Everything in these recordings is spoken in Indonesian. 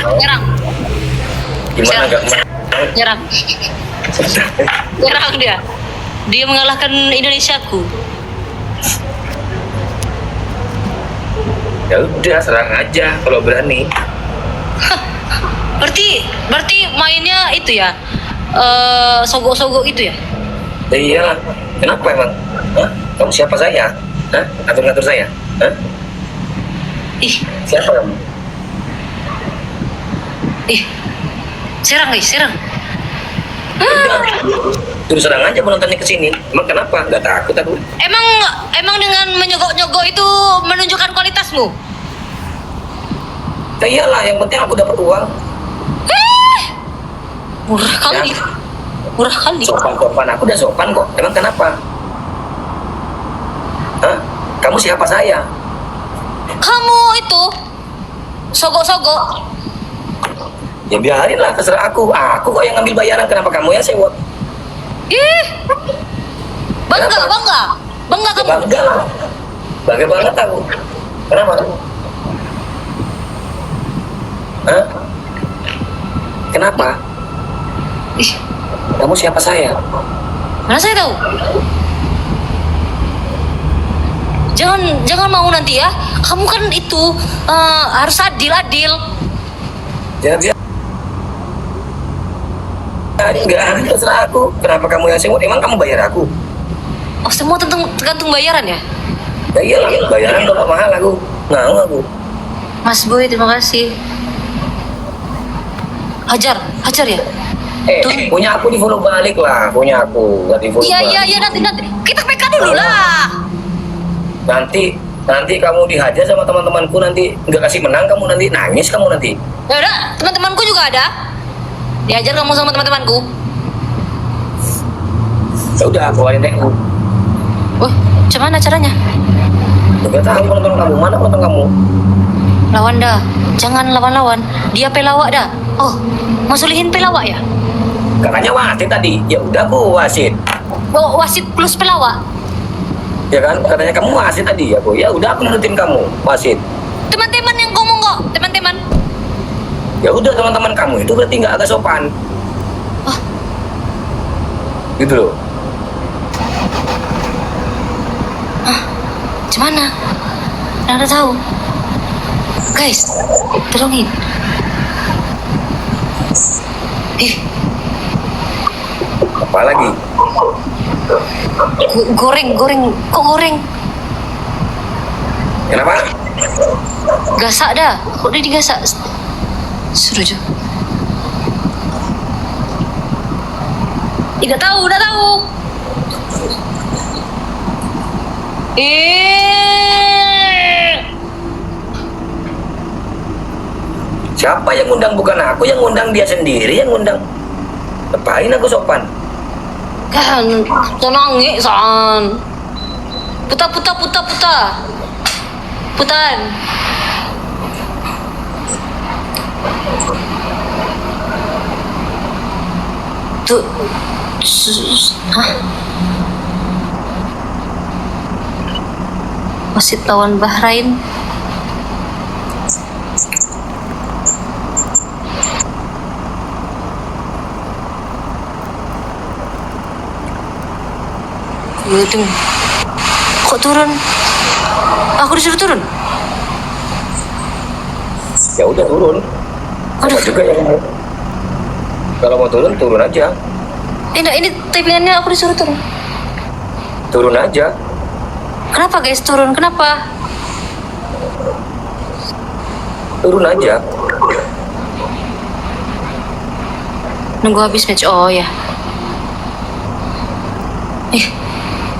Nyerang. Gimana nggak mau? Nyerang. Nyerang dia. Dia mengalahkan Indonesiaku. Ya udah, serang aja kalau berani. Berarti mainnya itu ya, sogok-sogok itu ya? Ya iyalah, kenapa emang? Hah? Kamu siapa saya? Hah? Ngatur-ngatur saya? Hah? Ih, Siapa kamu? serang guys, serang. Udah, terus serang aja penontonnya kesini. Emang kenapa? Nggak takut aku. Emang dengan menyogok-nyogok itu menunjukkan kualitasmu? Ya iyalah, yang penting aku dapat uang. Murah kali. Ya. Murah kali. Sopan-sopan, aku udah sopan kok. Emang kenapa? Hah? Kamu siapa saya? Kamu itu sogok-sogok. Ya biarin lah, terserah aku. Aku kok yang ngambil bayaran, kenapa kamu yang sewa? Ih, bangga, Kenapa? bangga, bangga Ya kamu. bangga lah. Bangga banget aku. Kenapa? Hah? Kenapa? Ih, Kamu siapa saya? mana saya tahu? Jangan mau nanti ya. Kamu kan itu harus adil. Ya biar. Enggak, terserah aku. Kenapa kamu yang sewa? Emang kamu bayar aku? Oh, semua tergantung bayaran ya? Ya iyalah, bayaran kok mahal aku. Mau aku. Mas Boy, terima kasih. Hajar ya? Tuh. Punya aku di follow balik lah. Punya aku, nggak di follow balik. Iya, nanti. Kita PK dulu lah. Nanti kamu dihajar sama teman-temanku, nanti nggak kasih menang, kamu nanti nangis kamu nanti. Ya udah, teman-temanku juga ada. Diajar kamu sama teman-temanku. Ya udah, keluarin deh aku. Wah, cuman caranya? Nggak tahu penonton kamu, mana penonton kamu? Lawan dah. Jangan lawan-lawan. Dia pelawak dah. Oh, Mas Sulihin pelawak ya? Katanya wasit tadi. Ya udah aku wasit. Oh, wasit plus pelawak. Ya kan, katanya kamu wasit tadi. Ya udah aku nurutin kamu wasit. Teman-teman yang ngomong kok, teman-teman. Ya udah, teman-teman kamu itu berarti nggak agak sopan. Oh. Gitu loh. Gimana? Nggak tahu. Guys, tolongin. Apa lagi? Goreng. Kok goreng? Kenapa? Gasak dah. Kok dia digasak? Suruh aja. Udah tahu. Siapa yang ngundang? Bukan aku yang ngundang, dia sendiri yang ngundang. Ngapain aku sopan? Kan, tenang san. Putar. Putan. Tuh. Hah? Wasit lawan Bahrain. Gitu. Kok turun? Aku disuruh turun. Ya udah turun. Apa juga yang mau? Kalau mau turun aja. Ini tapingannya aku disuruh turun. Turun aja. Kenapa guys turun? Kenapa? Turun aja. Nunggu habis match. Oh ya.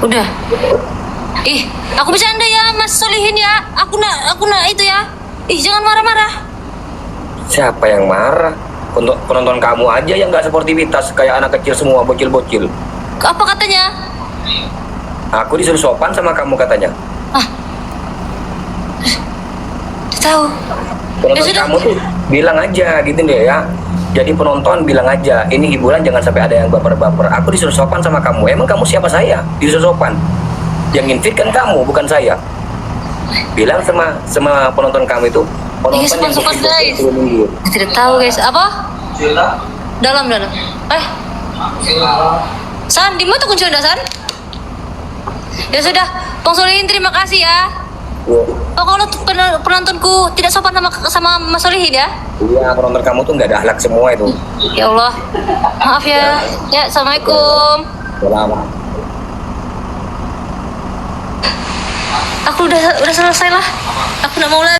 Udah. Aku bercanda ya Mas Solihin ya. Aku nak itu ya. Jangan marah-marah. Siapa yang marah? Untuk penonton kamu aja yang nggak sportivitas, kayak anak kecil semua, bocil-bocil. Apa katanya? Aku disuruh sopan sama kamu katanya. Tahu. Penonton kamu tuh bilang aja gitu deh ya. Jadi penonton bilang aja, ini hiburan, jangan sampai ada yang baper-baper. Aku disuruh sopan sama kamu. Emang kamu siapa saya? Disuruh sopan. Yang invite kan kamu, bukan saya. Bilang sama penonton kamu itu, Penonton yang support guys. 10 minggu. Tidak tahu guys. Apa? Dalam. San, di mana tuh kunci Anda, San? Ya sudah, Bang Solihin terima kasih ya. Oh, kalau penontonku tidak sopan sama Mas Solihin ya? Iya, penonton kamu tuh nggak ada akhlak semua itu. Ya Allah, maaf ya. Ya, assalamualaikum. Lama. Aku udah selesai lah. Aku nggak mau lagi.